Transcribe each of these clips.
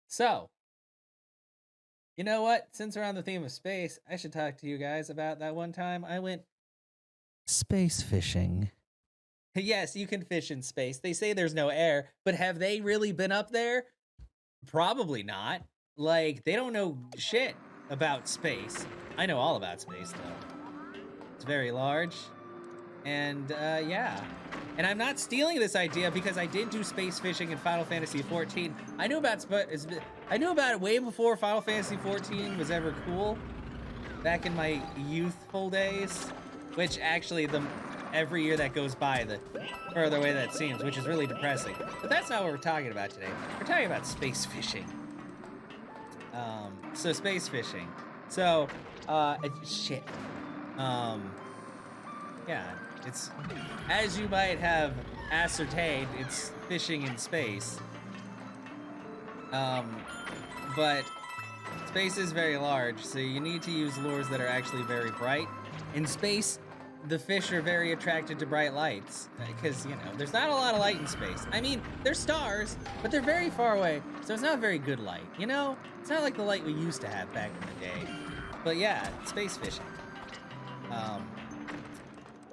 So, you know what? Since we're on the theme of space, I should talk to you guys about that one time I went space fishing. Yes, you can fish in space. They say there's no air, but have they really been up there? Probably not. Like, they don't know shit about space. I know all about space, though. It's very large. And, yeah. And I'm not stealing this idea because I did do space fishing in Final Fantasy XIV. I knew about it way before Final Fantasy XIV was ever cool. Back in my youthful days. Which, actually, every year that goes by, the further away that seems, which is really depressing. But that's not what we're talking about today. We're talking about space fishing. So space fishing. So, shit. Yeah, it's, as you might have ascertained, it's fishing in space. But space is very large, so you need to use lures that are actually very bright. In space, the fish are very attracted to bright lights because, you know, there's not a lot of light in space. I mean, there's stars, but they're very far away, so it's not very good light, you know? It's not like the light we used to have back in the day. But yeah, space fishing.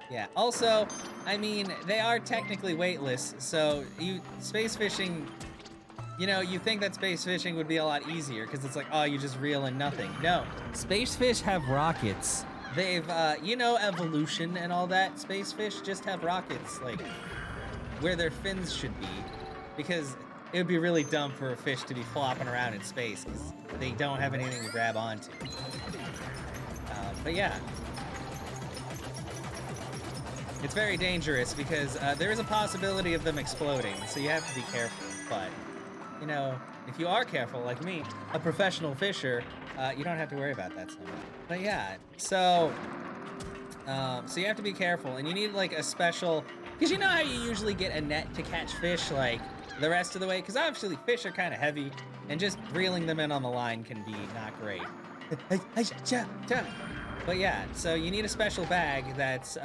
Yeah, also, I mean, they are technically weightless, so space fishing, you know, you think that space fishing would be a lot easier because it's like, oh, you just reel in nothing. No, space fish have rockets. They've, you know, evolution and all that. Space fish just have rockets, like, where their fins should be. Because it would be really dumb for a fish to be flopping around in space, because they don't have anything to grab onto. But yeah. It's very dangerous, because there is a possibility of them exploding, so you have to be careful. But, you know, if you are careful, like me, a professional fisher, you don't have to worry about that so much. But yeah, so you have to be careful, and you need like a special, because you know how you usually get a net to catch fish like the rest of the way? Because obviously fish are kind of heavy, and just reeling them in on the line can be not great. But yeah, so you need a special bag that's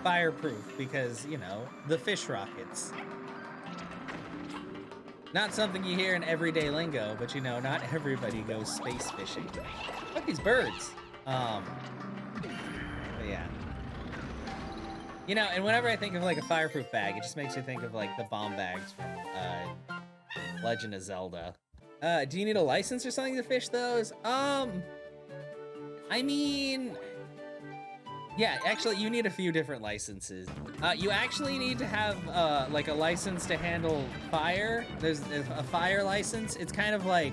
fireproof, because, you know, the fish rockets. Not something you hear in everyday lingo, but you know, not everybody goes space fishing. Look, these birds. But yeah. You know, and whenever I think of like a fireproof bag, it just makes you think of like the bomb bags from Legend of Zelda. Do you need a license or something to fish those? I mean, yeah, actually, you need a few different licenses. You actually need to have like a license to handle fire. There's a fire license. It's kind of like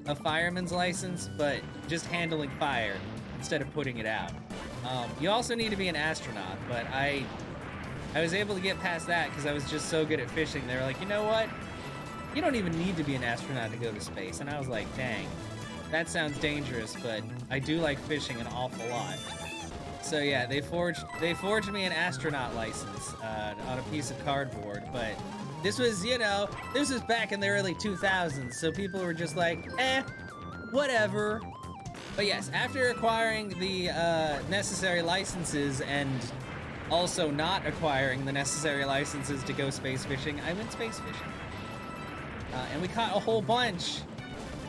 a fireman's license, but just handling fire instead of putting it out. You also need to be an astronaut, but I was able to get past that because I was just so good at fishing. They were like, you know what? You don't even need to be an astronaut to go to space. And I was like, dang, that sounds dangerous, but I do like fishing an awful lot. So yeah, they forged me an astronaut license on a piece of cardboard, but this was, you know, this was back in the early 2000s, so people were just like, whatever. But yes, after acquiring the necessary licenses and also not acquiring the necessary licenses to go space fishing, I went space fishing. And we caught a whole bunch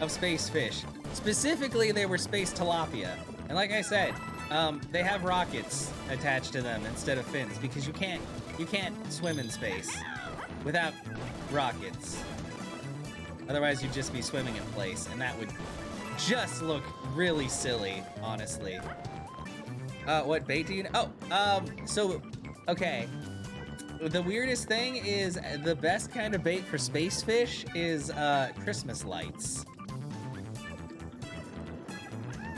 of space fish. Specifically, they were space tilapia. And like I said, they have rockets attached to them instead of fins, because you can't swim in space without rockets. Otherwise, you'd just be swimming in place, and that would just look really silly, honestly. What bait do you know? Oh, so, okay. The weirdest thing is the best kind of bait for space fish is Christmas lights.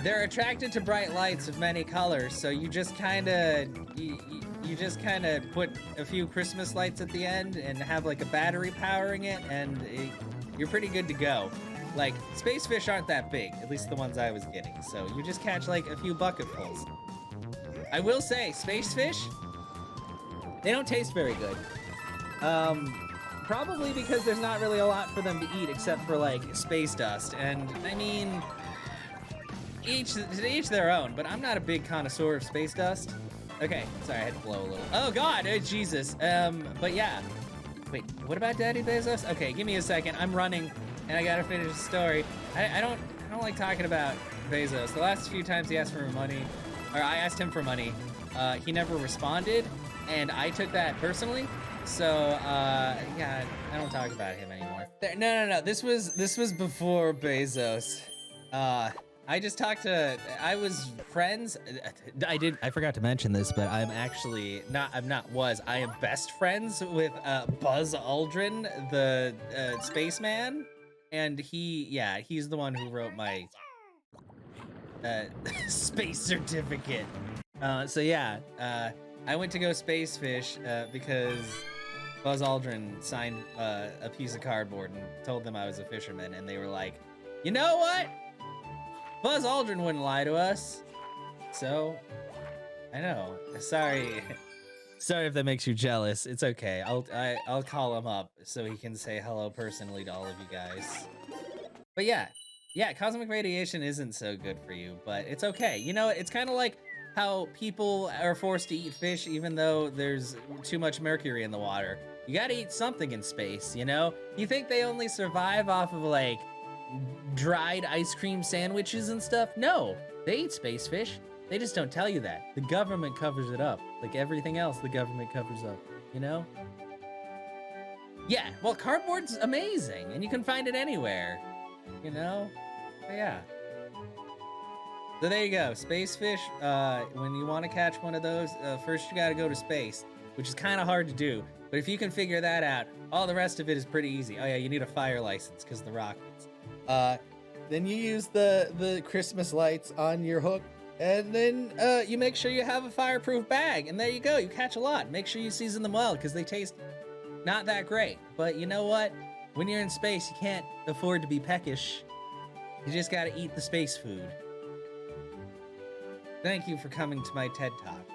They're attracted to bright lights of many colors, so you just kind of put a few Christmas lights at the end and have like a battery powering it, and you're pretty good to go. Like, space fish aren't that big, at least the ones I was getting, so you just catch like a few bucketfuls. I will say, space fish, they don't taste very good. Probably because there's not really a lot for them to eat except for like space dust, and I mean, each their own, but I'm not a big connoisseur of space dust. Okay, sorry, I had to blow a little. Oh God, oh Jesus. But yeah. Wait, what about Daddy Bezos? Okay, give me a second. I'm running and I gotta finish the story. I don't like talking about Bezos. The last few times he asked for money, or I asked him for money, he never responded, and I took that personally. So yeah, I don't talk about him anymore. No. This was before Bezos. I just talked to. I was friends. I forgot to mention this, but I'm actually not. I am best friends with Buzz Aldrin, the spaceman, and he's the one who wrote my space certificate. So yeah, I went to go space fish because Buzz Aldrin signed a piece of cardboard and told them I was a fisherman, and they were like, you know what? Buzz Aldrin wouldn't lie to us. So, I know. Sorry. Sorry if that makes you jealous. It's okay. I'll call him up so he can say hello personally to all of you guys. But yeah, cosmic radiation isn't so good for you, but it's okay. You know, it's kind of like how people are forced to eat fish even though there's too much mercury in the water. You gotta eat something in space, you know? You think they only survive off of like dried ice cream sandwiches and stuff? No, they eat space fish. They just don't tell you that. The government covers it up. Like everything else the government covers up, you know? Yeah, well, cardboard's amazing and you can find it anywhere, you know? But yeah. So there you go, space fish. When you want to catch one of those, first you gotta go to space, which is kind of hard to do. But if you can figure that out, all the rest of it is pretty easy. Oh yeah, you need a fire license because of the rockets. Then you use the Christmas lights on your hook, and then you make sure you have a fireproof bag, and there you go. You catch a lot. Make sure you season them well because they taste not that great. But you know what? When you're in space, you can't afford to be peckish. You just gotta eat the space food. Thank you for coming to my TED Talk.